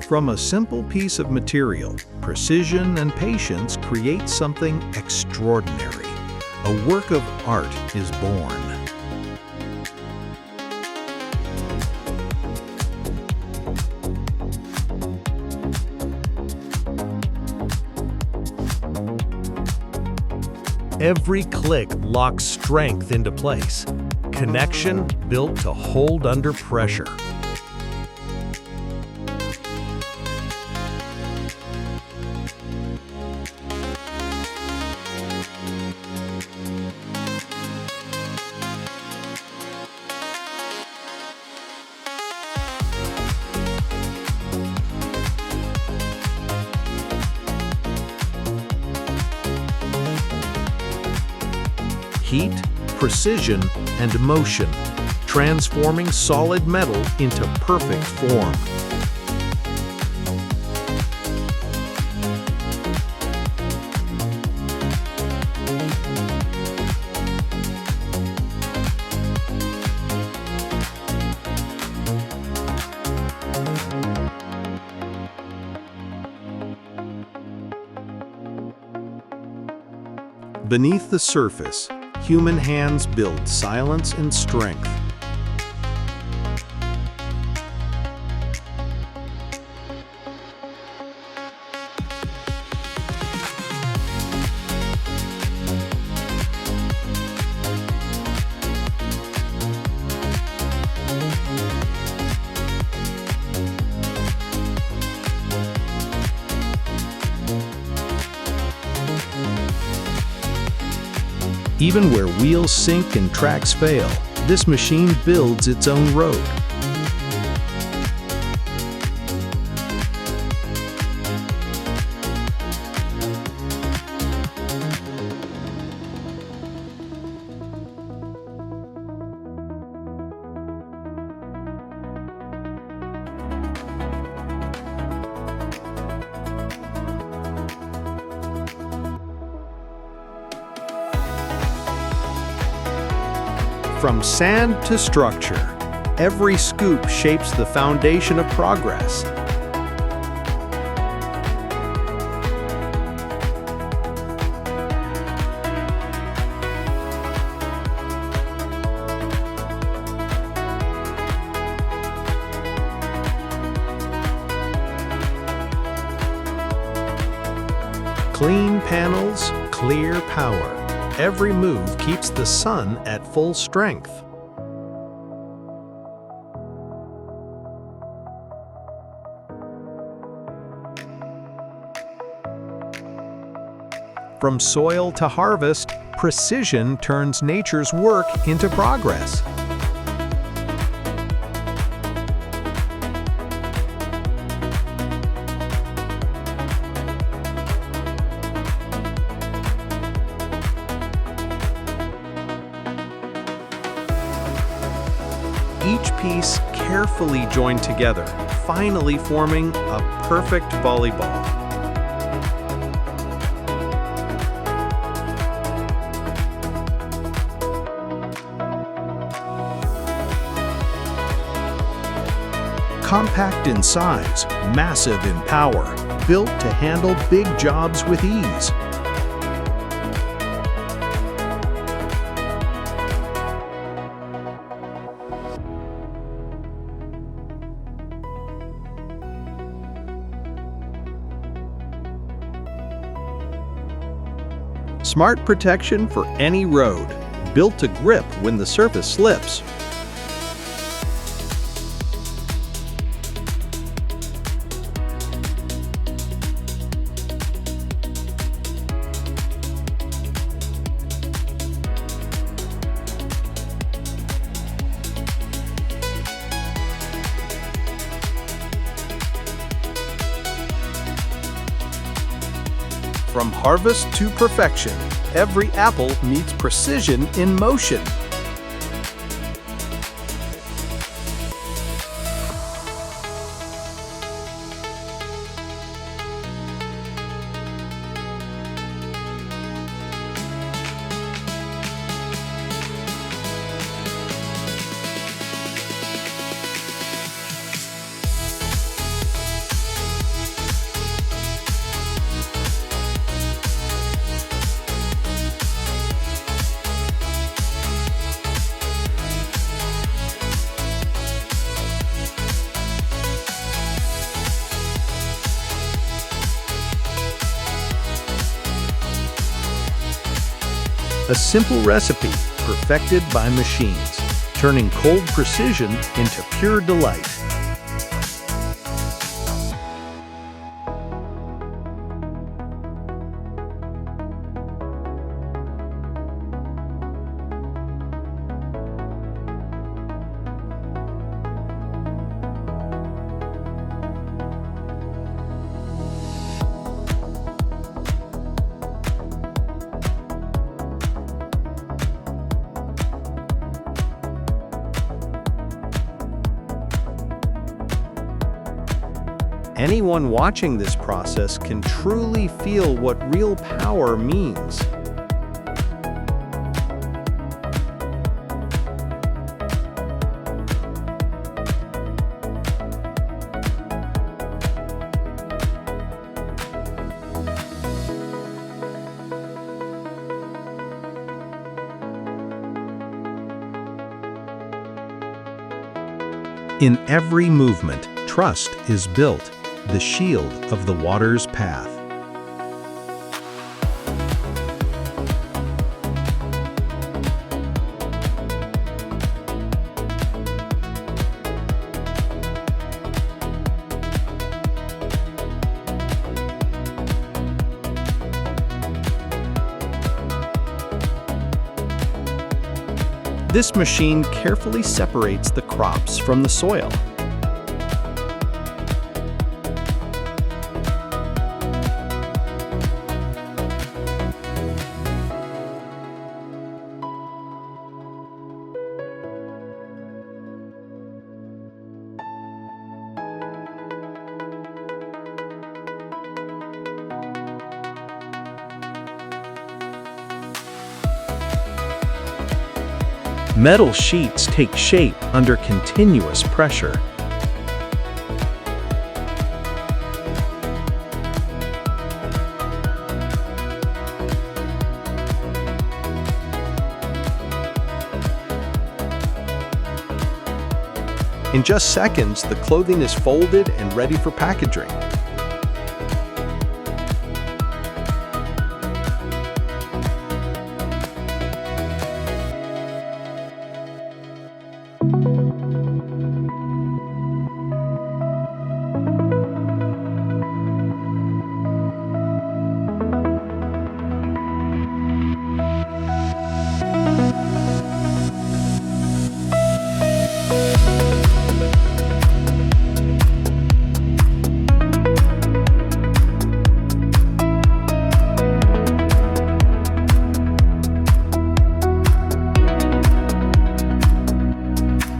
From a simple piece of material, precision and patience create something extraordinary. A work of art is born. Every click locks strength into place. Connection built to hold under pressure. Heat, precision, and motion, transforming solid metal into perfect form. Beneath the surface, human hands build silence and strength. Even where wheels sink and tracks fail, this machine builds its own road. From sand to structure, every scoop shapes the foundation of progress. Clean panels, clear power. Every move keeps the sun at full strength. From soil to harvest, precision turns nature's work into progress. Each piece carefully joined together, finally forming a perfect volleyball. Compact in size, massive in power, built to handle big jobs with ease. Smart protection for any road, built to grip when the surface slips. From harvest to perfection, every apple meets precision in motion. A simple recipe perfected by machines, turning cold precision into pure delight. Anyone watching this process can truly feel what real power means. In every movement, trust is built, the shield of the water's path. This machine carefully separates the crops from the soil. Metal sheets take shape under continuous pressure. In just seconds, the clothing is folded and ready for packaging.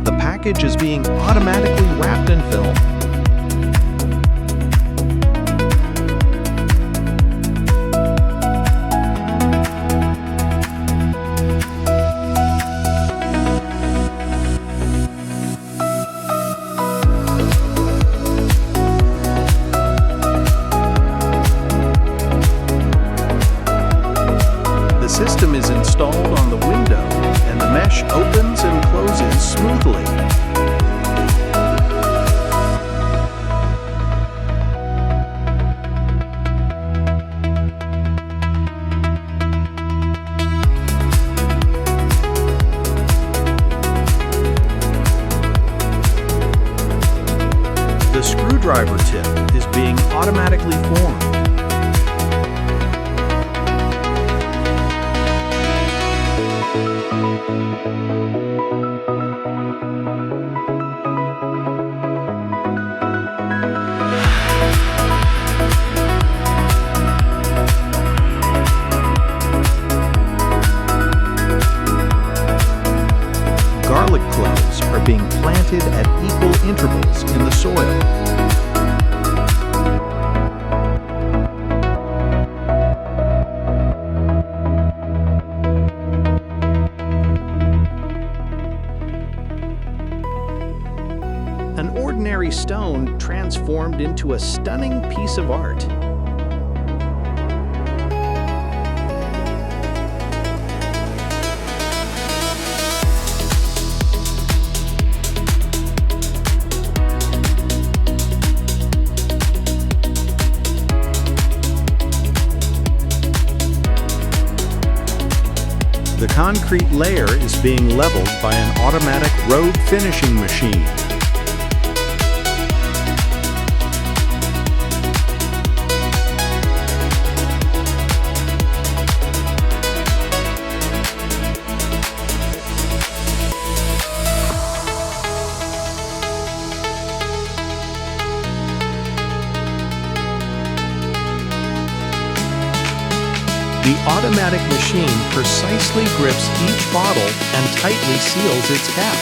The package is being automatically wrapped in film. The system is installed on the window, and the mesh opens and closes smoothly. The screwdriver tip is being automatically formed. Garlic cloves are being planted at equal intervals in the soil. An ordinary stone transformed into a stunning piece of art. concrete layer is being leveled by an automatic road finishing machine. The automatic machine precisely grips each bottle and tightly seals its cap.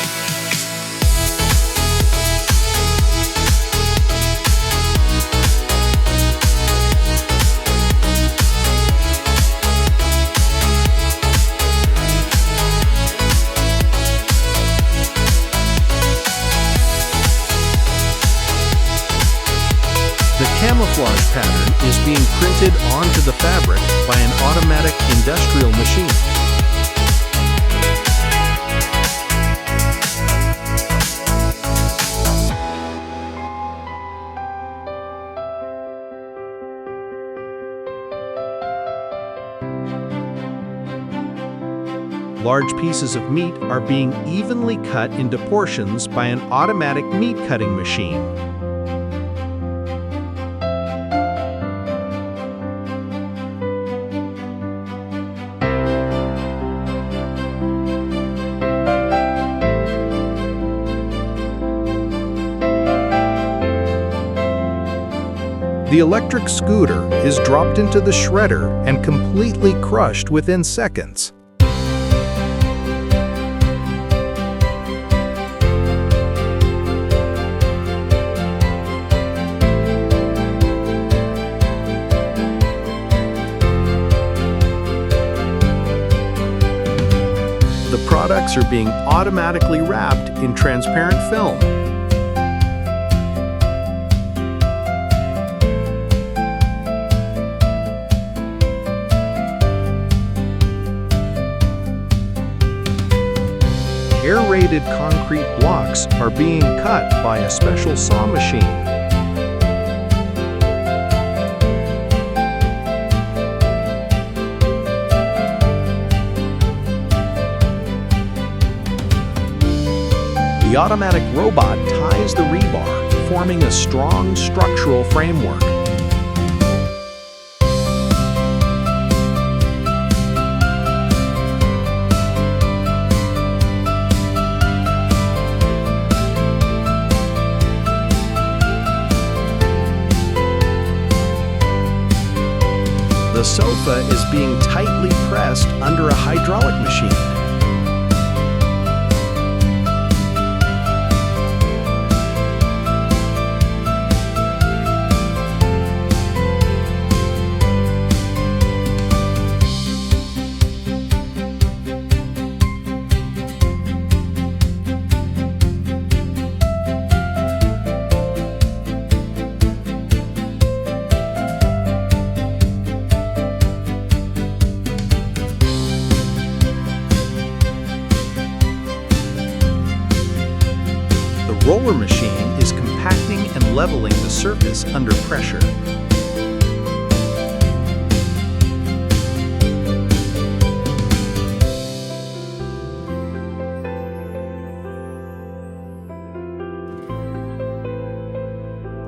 The camouflage pattern is being printed onto the fabric by an automatic industrial machine. Large pieces of meat are being evenly cut into portions by an automatic meat cutting machine. The electric scooter is dropped into the shredder and completely crushed within seconds. The products are being automatically wrapped in transparent film. Aerated concrete blocks are being cut by a special saw machine. The automatic robot ties the rebar, forming a strong structural framework. The sofa is being tightly pressed under a hydraulic machine. The roller machine is compacting and leveling the surface under pressure.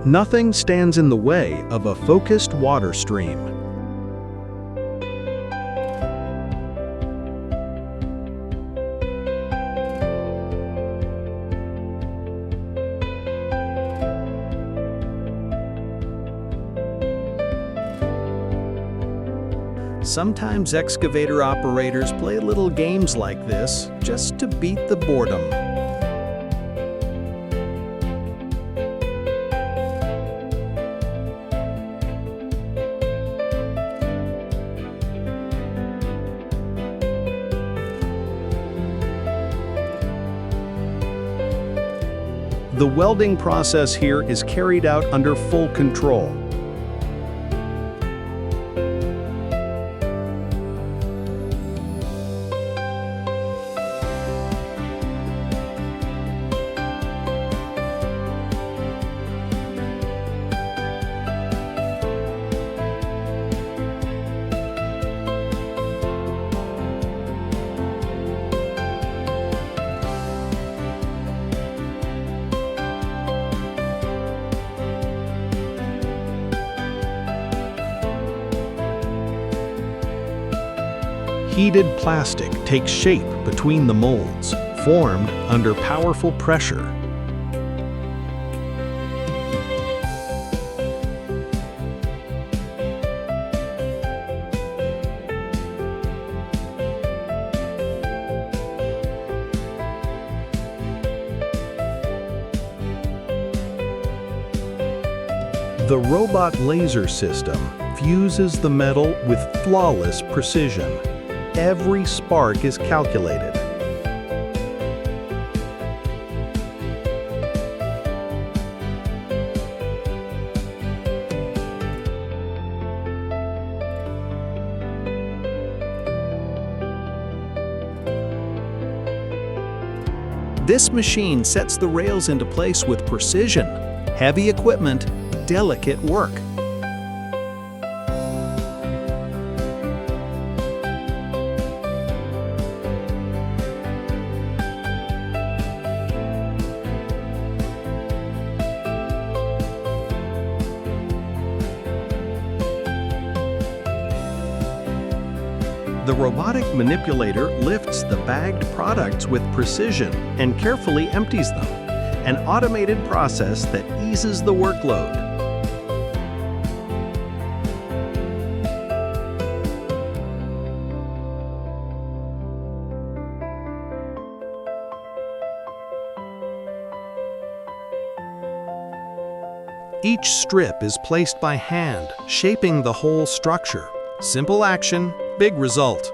Nothing stands in the way of a focused water stream. Sometimes excavator operators play little games like this just to beat the boredom. The welding process here is carried out under full control. Heated plastic takes shape between the molds, formed under powerful pressure. The robot laser system fuses the metal with flawless precision. Every spark is calculated. This machine sets the rails into place with precision. Heavy equipment, delicate work. The robotic manipulator lifts the bagged products with precision and carefully empties them, an automated process that eases the workload. Each strip is placed by hand, shaping the whole structure. Simple action, big result.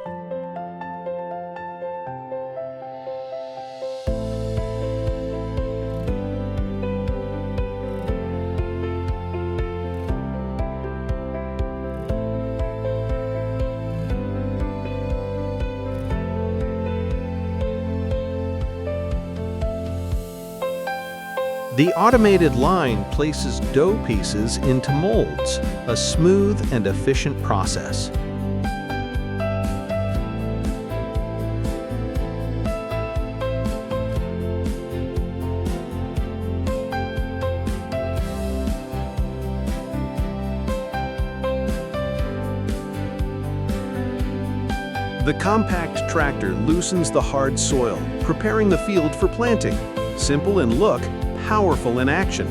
The automated line places dough pieces into molds, a smooth and efficient process. The compact tractor loosens the hard soil, preparing the field for planting. Simple in look, powerful in action.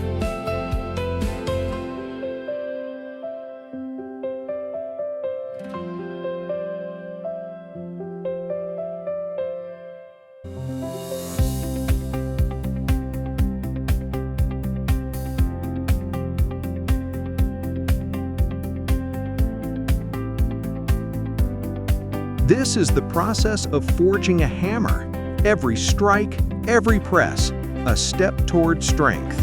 This is the process of forging a hammer. Every strike, every press, a step toward strength.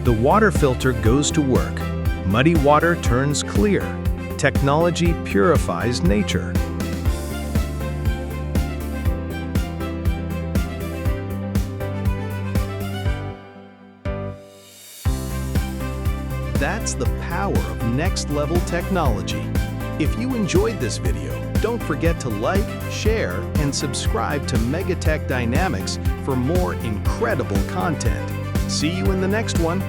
The water filter goes to work. Muddy water turns clear. Technology purifies nature. That's the power of next-level technology. If you enjoyed this video, don't forget to like, share, and subscribe to Megatech Dynamics for more incredible content. See you in the next one.